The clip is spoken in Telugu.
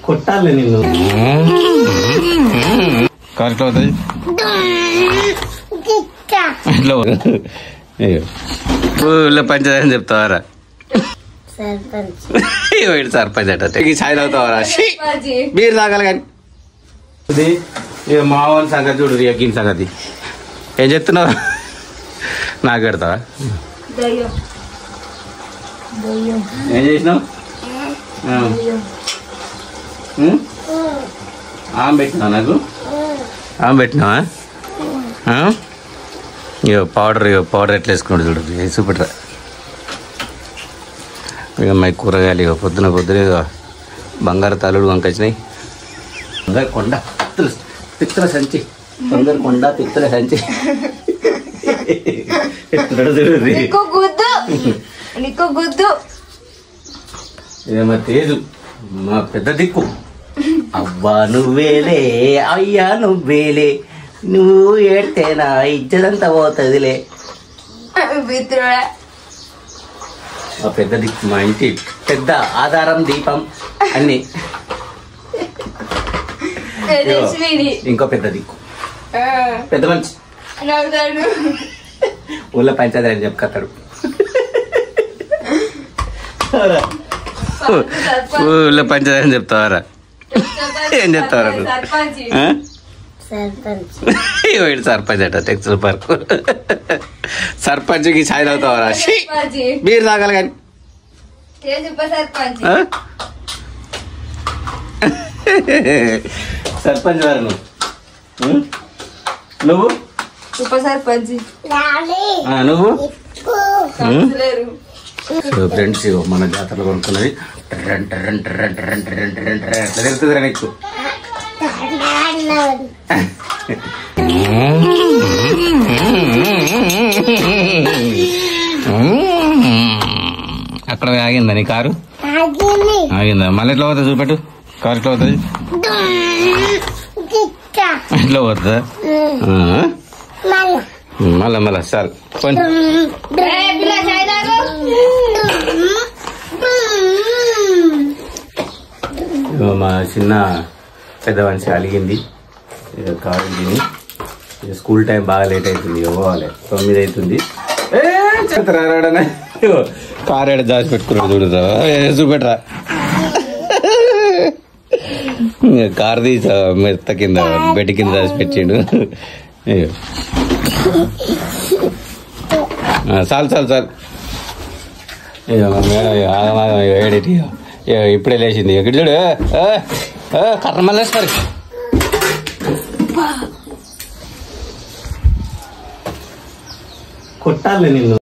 కొట్టాలి నిన్ను. కారులో అవుతుంది ఇట్లా ఊళ్ళో పంచదారని చెప్తావారా? సర్పంచ్ అట ఛాయ్ తాగుతావారా? మీరు తాగాలి కానీ ఇక మా వాళ్ళ సంగతి చూడు. గిన్ సంగతి ఏం చెప్తున్నావు? నాకు పెడతావా? ఏం చేసినావు? ఆమె పెట్టినావా? నాకు ఆమె పెట్టినావా? ఇక పౌడర్ ఎట్లా వేసుకున్నాడు చూడు. చూపెట్టరా ఇక మా కూరగాయలు ఇక పొద్దున ఇక బంగారు తల్లుడు వంకొచ్చినాయి. బంగారు కొండ పిత్తల సంచి, బంగారు కొండ పిత్తల సంచి ఇదేమో తేజు మా పెద్ద దిక్కు. అవ్వా నువ్వేలే అయ్యా నువ్వేలే, నువ్వు ఏడ్తే నా ఇజ్జదంతా పోతుందిలే. మా పెద్ద దిక్కు, మా ఇంటి పెద్ద ఆధారం దీపం అన్ని. ఇంకో పెద్ద దిక్కు పెద్ద మంచి ఊళ్ళో పంచాయతీ అని చెప్పుకొస్తాడు. ఊళ్ళో పంచాయతీ అని చెప్తావారా? ఏం చెప్తావరా? సర్పంచ్ అట టెక్స్టైల్ పార్క్. సర్పంచ్కి ఛాయ్ తాగుతావారా? మీరు తాగాలి కానీ సర్పంచ్ వారు నువ్వు ఉప సర్పంచ్ నువ్వు. ఫ్రెండ్స్ మన జాతరలో కొనుక్కున్నది ఎట్లా తెలుస్తుందిరా నీకు? అక్కడ ఆగిందా నీ కారు? ఆగిందా? మళ్ళీ ఎట్లా పోతుంది చూపెట్టు. కారు ఎట్లా పోతుంది? ఎట్లా పోతుందా? మళ్ళా సార్ మా చిన్న పెద్ద మనిషి అలిగింది కారు తిని. స్కూల్ టైం బాగా లేట్ అవుతుంది, పోవాలి 9 అవుతుంది. కారు ఏడ దాచి పెట్టుకున్నాడు చూడరా? చూపెట్టరా? కారు తీసా మెత్త కింద బెడ్ కింద దాచి పెట్టిండు. చాలు మేడం ఏడేటి ఇప్పుడే లేచింది. ఎక్కడ చూడు కర్ర మళ్ళేస్తారు. కొట్టాలి నిన్ను.